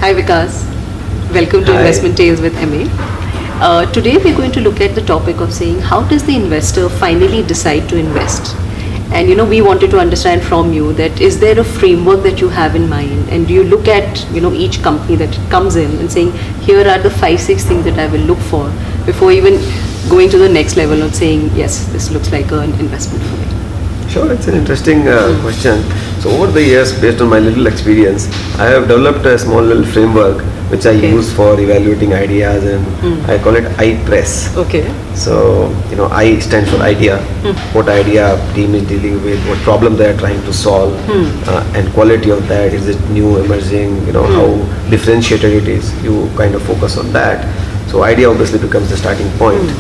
Hi Vikas, welcome to Hi. Investment Tales with MA. Today we're going to look at the topic of saying how does the investor finally decide to invest? And we wanted to understand from you that is there a framework that you have in mind, and do you look at each company that comes in and saying here are the 5-6 things that I will look for before even going to the next level of saying yes, this looks like an investment for me. Sure, it's an interesting question. So over the years, based on my little experience, I have developed a small little framework which I Okay. use for evaluating ideas, and I call it I press. Okay. So I stands for idea. What idea team is dealing with, what problem they are trying to solve, and quality of that. Is it new, emerging? How differentiated it is. You kind of focus on that. So idea obviously becomes the starting point.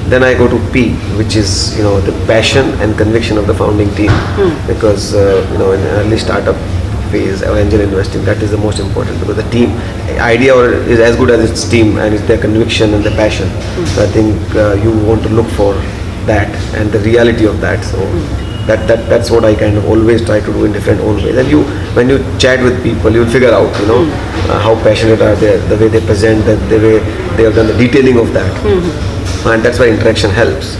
Then I go to P, which is the passion and conviction of the founding team, because in an early startup phase or angel investing, that is the most important, because the team idea is as good as its team and it's their conviction and the passion. So I think you want to look for that and the reality of that. So that's what I kind of always try to do in different own ways. And when you chat with people, you'll figure out how passionate are they, the way they present, the way they have done the detailing of that. And that's why interaction helps.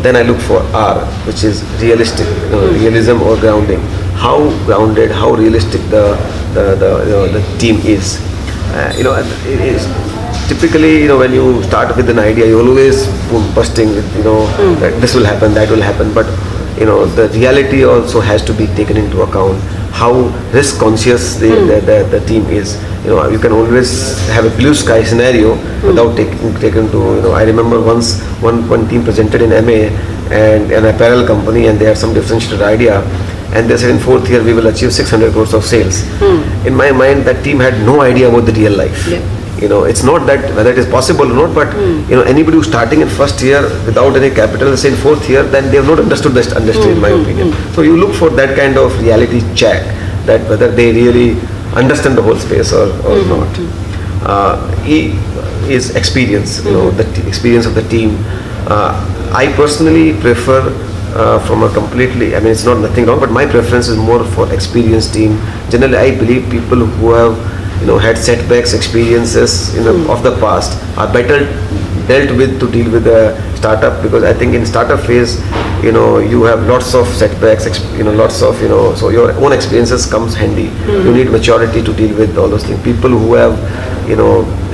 Then I look for R, which is realistic, realism or grounding. How grounded, how realistic the team is. It is typically when you start with an idea, you always busting with that this will happen, that will happen, but the reality also has to be taken into account. How risk conscious the team is. You can always have a blue sky scenario without taking to. I remember once one team presented in MA and an apparel company, and they had some differentiated idea, and they said in 4th year we will achieve 600 crores of sales. In my mind, that team had no idea about the real life. Yeah. It's not that whether it is possible or not, but anybody who's starting in 1st year without any capital, say in 4th year, then they have not understood the industry, in my opinion. So you look for that kind of reality check, that whether they really understand the whole space or not. E is experience, the experience of the team. I personally prefer from a completely, it's not nothing wrong, but my preference is more for experienced team. Generally, I believe people who have had setbacks, experiences of the past are better dealt with to deal with a startup, because I think in startup phase you have lots of setbacks, lots of so your own experiences comes handy. You need maturity to deal with all those things. People who have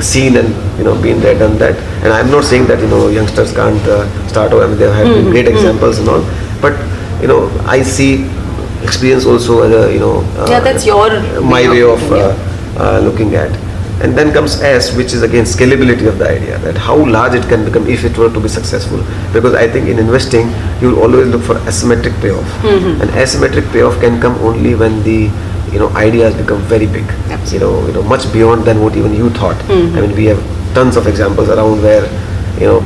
seen and been there, done that. And I'm not saying that youngsters can't start, or they have been great examples and all, but I see experience also as a That's your my way of yeah. looking at. And then comes S, which is again scalability of the idea, that how large it can become if it were to be successful. Because I think in investing, you will always look for asymmetric payoff. And asymmetric payoff can come only when the ideas become very big. Absolutely. Much beyond than what even you thought. We have tons of examples around where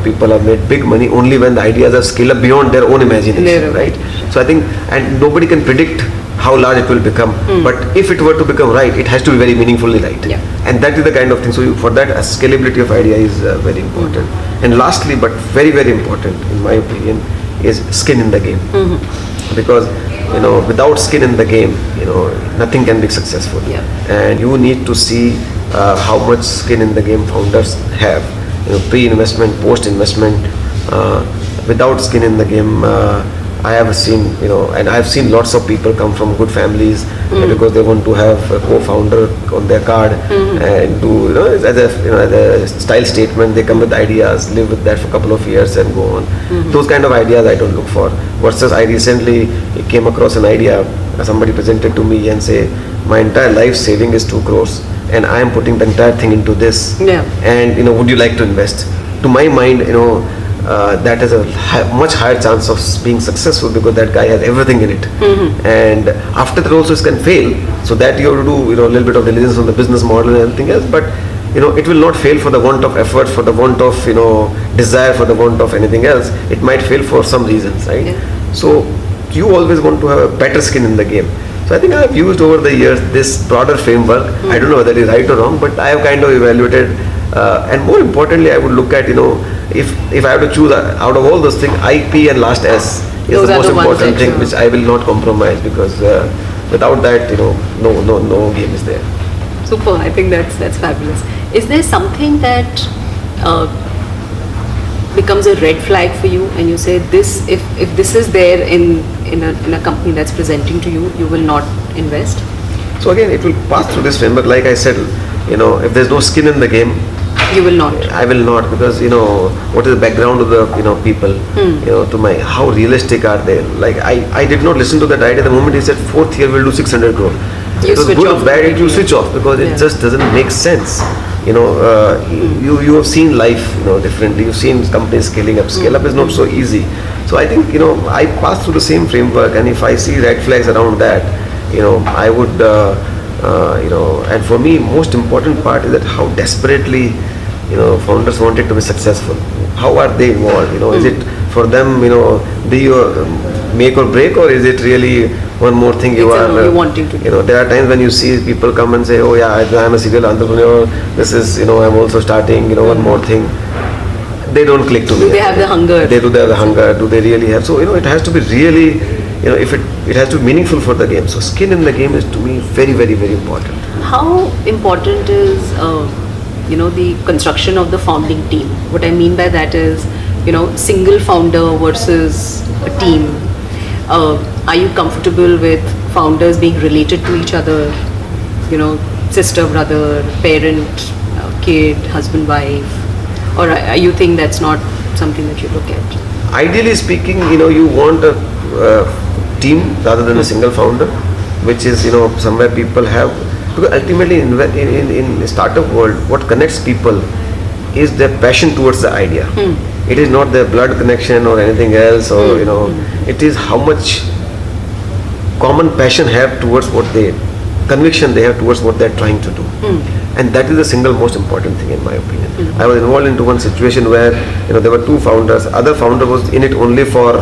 people have made big money only when the ideas are scaled up beyond their own imagination, right? So I think, and nobody can predict how large it will become, but if it were to become right, it has to be very meaningfully right. Yeah. And that is the kind of thing. So for that, scalability of idea is very important. And lastly, but very, very important in my opinion, is skin in the game. Because without skin in the game, nothing can be successful. Yeah. And you need to see how much skin in the game founders have. Pre-investment, post-investment. Without skin in the game, I have seen, and I've seen lots of people come from good families because they want to have a co-founder on their card and do, as a style statement, they come with ideas, live with that for a couple of years and go on. Those kind of ideas I don't look for. Versus I recently came across an idea, somebody presented to me and say, my entire life saving is 2 crores and I am putting the entire thing into this. Yeah. And, would you like to invest? To my mind, that has a much higher chance of being successful because that guy has everything in it. And after that also it can fail, so that you have to do a little bit of diligence on the business model and everything else, but it will not fail for the want of effort, for the want of desire, for the want of anything else. It might fail for some reasons, right? Yeah. So you always want to have a better skin in the game. So I think I have used over the years this broader framework. I don't know whether it is right or wrong, but I have kind of evaluated, and more importantly, I would look at if I have to choose out of all those things, IP and last S is Those the are most the ones important that thing, you- which I will not compromise, because without that, no game is there. Super. I think that's fabulous. Is there something that becomes a red flag for you, and you say this, if this is there in a company that's presenting to you, you will not invest? So again, it will pass through this framework. Like I said, if there's no skin in the game, You will not. I will not, because what is the background of the people, to my how realistic are they? Like I did not listen to that idea the moment he said fourth year we'll do 600 crore. You it was switch good or off bad, completely. you switch off, because it just doesn't make sense. You have seen life differently. You've seen companies scaling up. Scale up is not so easy. So I think I pass through the same framework, and if I see red flags around that, I would and for me most important part is that how desperately founders wanted to be successful. How are they involved? Is it for them the make or break, or is it really one more thing you It's are you wanting to do. there are times when you see people come and say, oh yeah, I'm a serial entrepreneur, this is I'm also starting one more thing. They don't click to me. Do they have the hunger? They do have the hunger. Do they really have? So it has to be really if it has to be meaningful for the game. So skin in the game is to me very, very, very important. How important is the construction of the founding team? What I mean by that is single founder versus a team. Are you comfortable with founders being related to each other? Sister, brother, parent, kid, husband, wife, or you think that's not something that you look at? Ideally speaking, you want a team rather than a single founder, which is somewhere people have, because ultimately in startup world, what connects people is their passion towards the idea. It is not their blood connection or anything else, or it is how much common passion have towards conviction they have towards what they're trying to do. And that is the single most important thing in my opinion. I was involved into one situation where there were two founders. Other founder was in it only for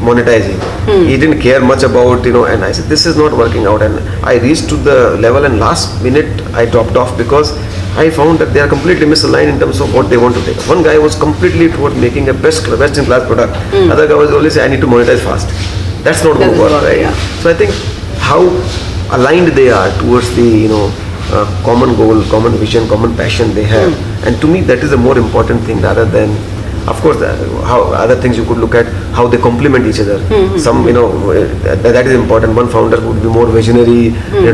monetizing. He didn't care much about and I said this is not working out, and I reached to the level, and last minute I dropped off because I found that they are completely misaligned in terms of what they want to take. One guy was completely towards making a best in class product. Other guy was only saying I need to monetize fast. That's not going to work, right? Yeah. So I think how aligned they are towards the common goal, common vision, common passion they have, and to me that is a more important thing rather than, of course, how other things you could look at how they complement each other. Some that is important. One founder would be more visionary,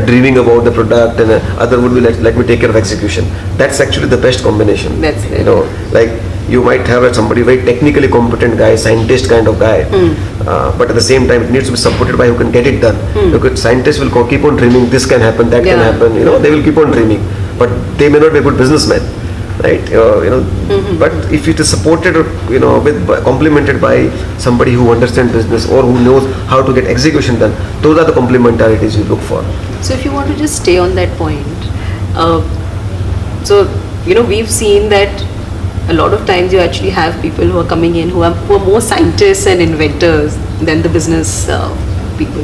dreaming about the product, and other would be let me take care of execution. That's actually the best combination. That's it. Like you might have somebody very technically competent guy, scientist kind of guy, but at the same time it needs to be supported by who can get it done. Because scientists will keep on dreaming, this can happen, that can happen. They will keep on dreaming, but they may not be a good businessman, right? But if it is supported with complemented by somebody who understands business or who knows how to get execution done, those are the complementarities you look for. So if you want to just stay on that point, we've seen that a lot of times you actually have people who are coming in who are more scientists and inventors than the business people.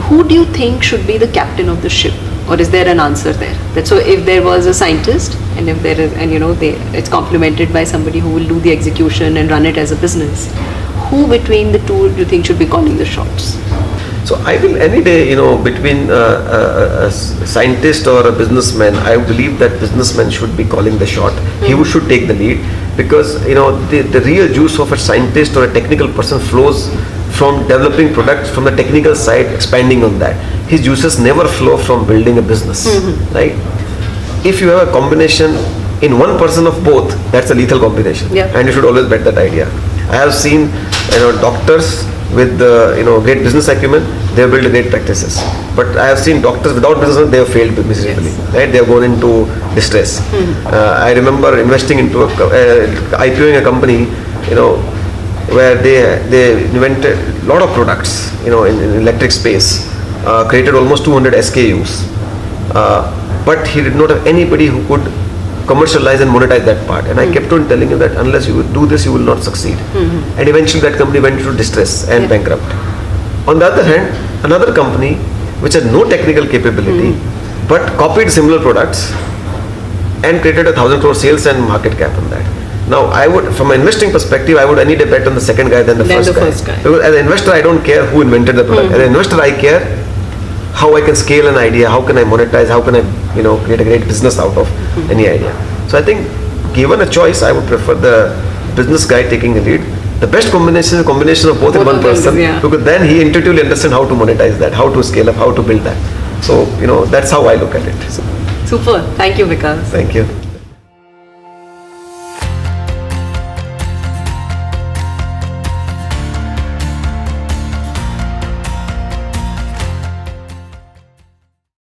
Who do you think should be the captain of the ship, or is there an answer there? So if there was a scientist, and if there is, and it's complemented by somebody who will do the execution and run it as a business, who between the two do you think should be calling the shots? So I will any day, between a scientist or a businessman, I believe that businessman should be calling the shot. He should take the lead, because the real juice of a scientist or a technical person flows from developing products from the technical side, expanding on that. His juices never flow from building a business, right? If you have a combination in one person of both, that's a lethal combination, and you should always bet that idea. I have seen doctors with great business acumen, they have built great practices. But I have seen doctors without business, they have failed miserably. Right? They have gone into distress. I remember investing into IPOing a company, where they invented a lot of products, in electric space, created almost 200 SKUs. But he did not have anybody who could commercialize and monetize that part, and I kept on telling him that unless you do this, you will not succeed. And eventually that company went into distress and bankrupt. On the other hand, another company which had no technical capability but copied similar products and created 1,000 crore sales and market cap on that. Now I would, from an investing perspective, I would any day bet on the second guy than the first guy. Because as an investor, I don't care who invented the product. As an investor, I care how I can scale an idea, how can I monetize, how can I, create a great business out of any idea. So I think given a choice, I would prefer the business guy taking the lead. The best combination is a combination of both in Both one of them, person, yeah. because then he intuitively understands how to monetize that, how to scale up, how to build that. So, that's how I look at it. Super. Thank you, Vikas. Thank you.